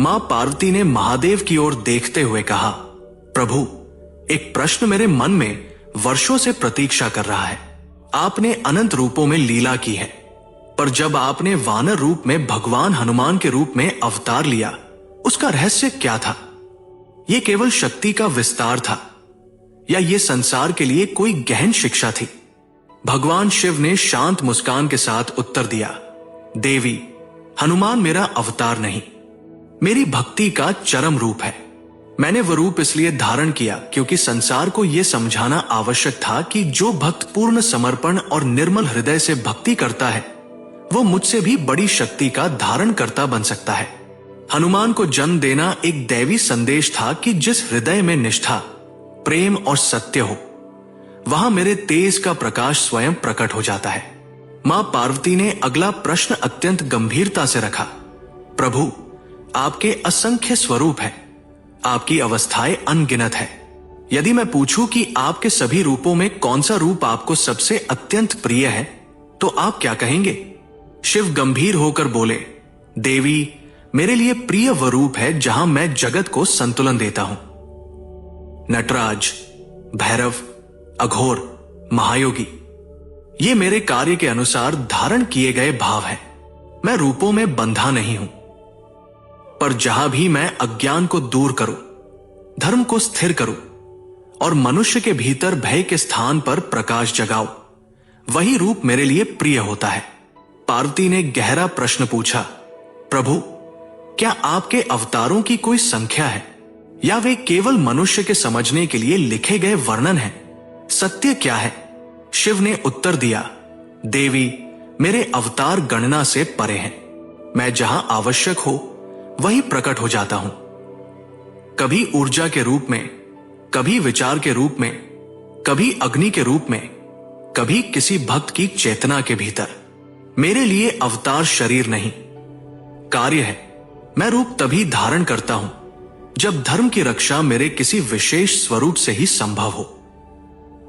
मां पार्वती ने महादेव की ओर देखते हुए कहा, प्रभु, एक प्रश्न मेरे मन में वर्षों से प्रतीक्षा कर रहा है। आपने अनंत रूपों में लीला की है, पर जब आपने वानर रूप में भगवान हनुमान के रूप में अवतार लिया, उसका रहस्य क्या था? यह केवल शक्ति का विस्तार था या ये संसार के लिए कोई गहन शिक्षा थी? भगवान शिव ने शांत मुस्कान के साथ उत्तर दिया, देवी, हनुमान मेरा अवतार नहीं, मेरी भक्ति का चरम रूप है। मैंने वह रूप इसलिए धारण किया क्योंकि संसार को यह समझाना आवश्यक था कि जो भक्त पूर्ण समर्पण और निर्मल हृदय से भक्ति करता है, वो मुझसे भी बड़ी शक्ति का धारण करता बन सकता है। हनुमान को जन्म देना एक दैवी संदेश था कि जिस हृदय में निष्ठा, प्रेम और सत्य हो, वहां मेरे तेज का प्रकाश स्वयं प्रकट हो जाता है। मां पार्वती ने अगला प्रश्न अत्यंत गंभीरता से रखा, प्रभु, आपके असंख्य स्वरूप हैं, आपकी अवस्थाएं अनगिनत है। यदि मैं पूछूं कि आपके सभी रूपों में कौन सा रूप आपको सबसे अत्यंत प्रिय है, तो आप क्या कहेंगे? शिव गंभीर होकर बोले, देवी, मेरे लिए प्रिय वह रूप है जहां मैं जगत को संतुलन देता हूं। नटराज, भैरव, अघोर, महायोगी, ये मेरे कार्य के अनुसार धारण किए गए भाव हैं। मैं रूपों में बंधा नहीं हूं, पर जहां भी मैं अज्ञान को दूर करूं, धर्म को स्थिर करूं और मनुष्य के भीतर भय के स्थान पर प्रकाश जगाऊं, वही रूप मेरे लिए प्रिय होता है। पार्वती ने गहरा प्रश्न पूछा, प्रभु, क्या आपके अवतारों की कोई संख्या है या वे केवल मनुष्य के समझने के लिए लिखे गए वर्णन हैं? सत्य क्या है? शिव ने उत्तर दिया, देवी, मेरे अवतार गणना से परे हैं। मैं जहां आवश्यक हो वही प्रकट हो जाता हूं। कभी ऊर्जा के रूप में, कभी विचार के रूप में, कभी अग्नि के रूप में, कभी किसी भक्त की चेतना के भीतर। मेरे लिए अवतार शरीर नहीं, कार्य है। मैं रूप तभी धारण करता हूं जब धर्म की रक्षा मेरे किसी विशेष स्वरूप से ही संभव हो।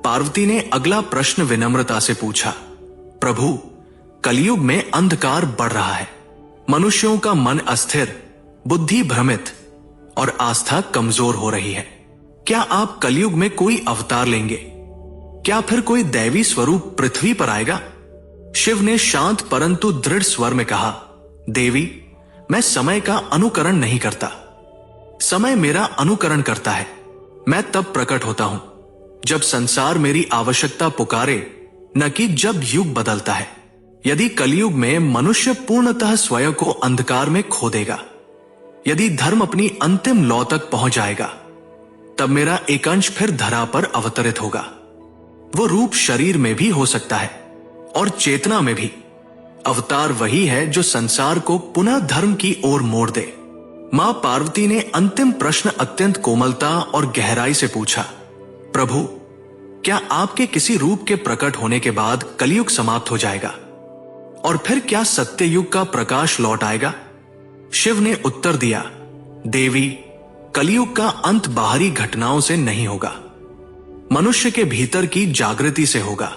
पार्वती ने अगला प्रश्न विनम्रता से पूछा, प्रभु, कलयुग में अंधकार बढ़ रहा है। मनुष्यों का मन अस्थिर, बुद्धि भ्रमित और आस्था कमजोर हो रही है। क्या आप कलयुग में कोई अवतार लेंगे? क्या फिर कोई दैवी स्वरूप पृथ्वी पर आएगा? शिव ने शांत परंतु दृढ़ स्वर में कहा, देवी, मैं समय का अनुकरण नहीं करता, समय मेरा अनुकरण करता है। मैं तब प्रकट होता हूं जब संसार मेरी आवश्यकता पुकारे, न कि जब युग बदलता है। यदि कलयुग में मनुष्य पूर्णतः स्वयं को अंधकार में खो देगा, यदि धर्म अपनी अंतिम लौ तक पहुंच जाएगा, तब मेरा एक अंश फिर धरा पर अवतरित होगा। वो रूप शरीर में भी हो सकता है और चेतना में भी। अवतार वही है जो संसार को पुनः धर्म की ओर मोड़ दे। मां पार्वती ने अंतिम प्रश्न अत्यंत कोमलता और गहराई से पूछा, प्रभु, क्या आपके किसी रूप के प्रकट होने के बाद कलयुग समाप्त हो जाएगा और फिर क्या सत्य युग का प्रकाश लौट आएगा? शिव ने उत्तर दिया, देवी, कलयुग का अंत बाहरी घटनाओं से नहीं होगा, मनुष्य के भीतर की जागृति से होगा।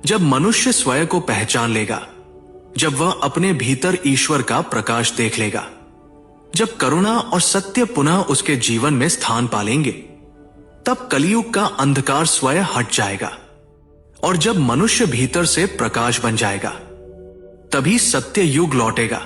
जब मनुष्य स्वयं को पहचान लेगा, जब वह अपने भीतर ईश्वर का प्रकाश देख लेगा, जब करुणा और सत्य पुनः उसके जीवन में स्थान पालेंगे, तब कलयुग का अंधकार स्वयं हट जाएगा। और जब मनुष्य भीतर से प्रकाश बन जाएगा, तभी सत्य युग लौटेगा।